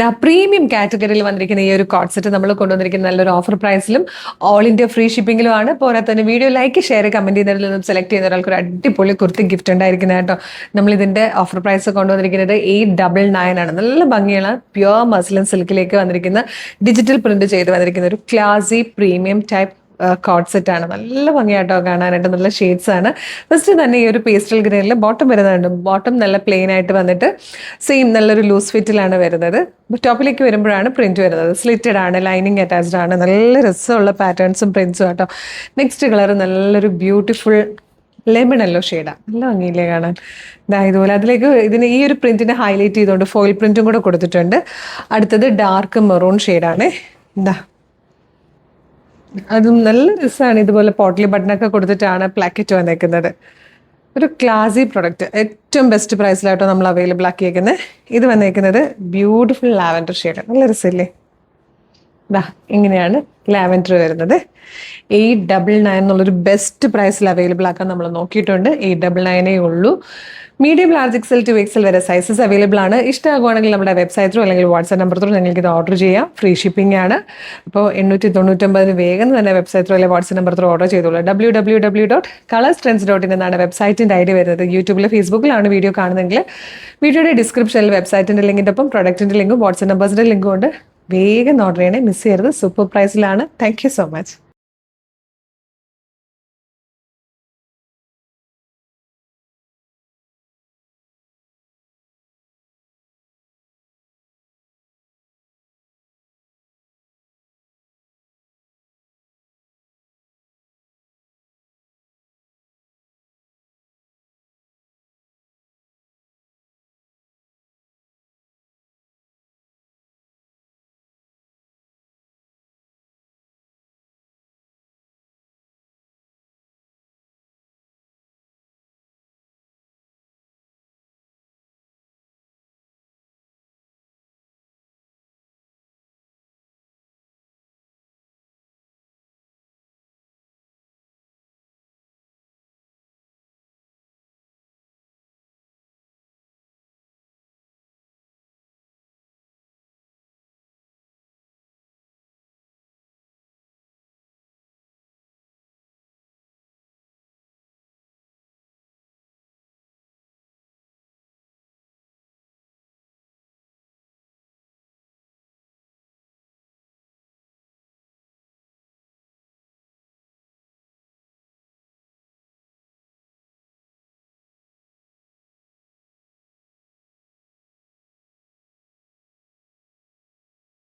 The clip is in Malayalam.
പ്രീമിയം കാറ്റഗറിയിൽ വന്നിരിക്കുന്ന ഈ ഒരു കോഡ് സെറ്റ് നമ്മൾ കൊണ്ടുവന്നിരിക്കുന്ന നല്ലൊരു ഓഫർ പ്രൈസിലും ഓൾ ഇന്ത്യ ഫ്രീ ഷിപ്പിംഗിലുമാണ്. പോരാതെ തന്നെ വീഡിയോ ലൈക്ക് ഷെയർ കമന്റ് ചെയ്യുന്നതിൽ നിന്നും സെലക്ട് ചെയ്യുന്ന ഒരാൾക്ക് ഒരു അടിപൊളി കുർത്തി ഗിഫ്റ്റ് ഉണ്ടായിരിക്കുന്നത് കേട്ടോ. നമ്മൾ ഇതിന്റെ ഓഫർ പ്രൈസ് കൊണ്ടുവന്നിരിക്കുന്നത് 899 ആണ്. നല്ല ഭംഗിയുള്ള പ്യുവർ മസ്ലിൻ സിൽക്കിലേക്ക് വന്നിരിക്കുന്ന ഡിജിറ്റൽ പ്രിന്റ് ചെയ്ത് വന്നിരിക്കുന്ന ഒരു ക്ലാസി പ്രീമിയം ടൈപ്പ് കോഡ് സെറ്റ് ആണ്. നല്ല ഭംഗിയായിട്ടോ കാണാനായിട്ട്, നല്ല ഷെയ്ഡ്സ് ആണ്. ഫസ്റ്റ് തന്നെ ഈ ഒരു പേസ്റ്റൽ ഗ്രീനിൽ ബോട്ടം വരുന്നുണ്ട്. ബോട്ടം നല്ല പ്ലെയിൻ ആയിട്ട് വന്നിട്ട് സെയിം നല്ലൊരു ലൂസ് ഫിറ്റിലാണ് വരുന്നത്. ടോപ്പിലേക്ക് വരുമ്പോഴാണ് പ്രിന്റ് വരുന്നത്. സ്ലിറ്റഡ് ആണ്, ലൈനിങ് അറ്റാച്ച്ഡ് ആണ്. നല്ല രസമുള്ള പാറ്റേൺസും പ്രിന്റ്സും ആട്ടോ. നെക്സ്റ്റ് കളർ നല്ലൊരു ബ്യൂട്ടിഫുൾ ലെമൺ യെല്ലോ ഷെയ്ഡാണ്. നല്ല ഭംഗിയില്ലേ കാണാൻ. ഇതുപോലെ അതിലേക്ക് ഇതിന് ഈ ഒരു പ്രിന്റിനെ ഹൈലൈറ്റ് ചെയ്തുകൊണ്ട് ഫോയിൽ പ്രിന്റും കൂടെ കൊടുത്തിട്ടുണ്ട്. അടുത്തത് ഡാർക്ക് മെറൂൺ ഷെയ്ഡാണ്. അതും നല്ല രസമാണ്. ഇതുപോലെ പോട്ട്ലി ബട്ടണൊക്കെ കൊടുത്തിട്ടാണ് പ്ലാക്കറ്റ് വന്നേക്കുന്നത്. ഒരു ക്ലാസി പ്രൊഡക്റ്റ്, ഏറ്റവും ബെസ്റ്റ് പ്രൈസിലായിട്ടോ നമ്മൾ അവൈലബിൾ ആക്കിയേക്കുന്നത്. ഇത് വന്നേക്കുന്നത് ബ്യൂട്ടിഫുൾ ലാവൻഡർ ഷെയ്ഡ്. നല്ല രസമില്ലേ? ഇങ്ങനെയാണ് ലാവൻഡർ വരുന്നത്. 899 എന്നുള്ളൊരു ബെസ്റ്റ് പ്രൈസിൽ അവൈലബിൾ ആക്കാൻ നമ്മൾ നോക്കിയിട്ടുണ്ട്. 899 ഉള്ളൂ. Medium large XL to XL വരെ സൈസസ് അവൈലബിൾ ആണ്. ഇഷ്ടമാകുവാണെങ്കിൽ നമ്മുടെ വെബ്സൈറ്റ് ത്രൂ അല്ലെങ്കിൽ വാട്സ്ആപ്പ് നമ്പർ ത്രൂ നിങ്ങൾക്ക് ഇത് ഓർഡർ ചെയ്യാം. ഫ്രീ ഷിപ്പിംഗ് ആണ്. അപ്പോൾ 899 വേഗം തന്നെ വെബ്സൈറ്റ് ത്രൂ അല്ലെങ്കിൽ വാട്സ്ആപ്പ് നമ്പർ ത്രൂ ഓർഡർ ചെയ്തോളൂ. www.colorstrends.in എന്നാണ് വെബ്സൈറ്റിൻ്റെ ഐഡി വരുന്നത്. യൂട്യൂബിൽ ഫേസ്ബുക്കിലാണ് വീഡിയോ കാണുന്നതെങ്കിൽ വീഡിയോയുടെ ഡിസ്ക്രിപ്ഷനിൽ വെബ്സൈറ്റിൻ്റെ ലിങ്കിൻ്റെ ഒപ്പം പ്രൊഡക്റ്റിൻ്റെ ലിങ്കും വാട്സ്ആപ്പ് നമ്പേഴ്സിൻ്റെ ലിങ്കും ഉണ്ട്. വേഗം ഓർഡർ ചെയ്യണേ, മിസ് ചെയ്യരുത്. സൂപ്പർ പ്രൈസിലാണ്. Thank you so much.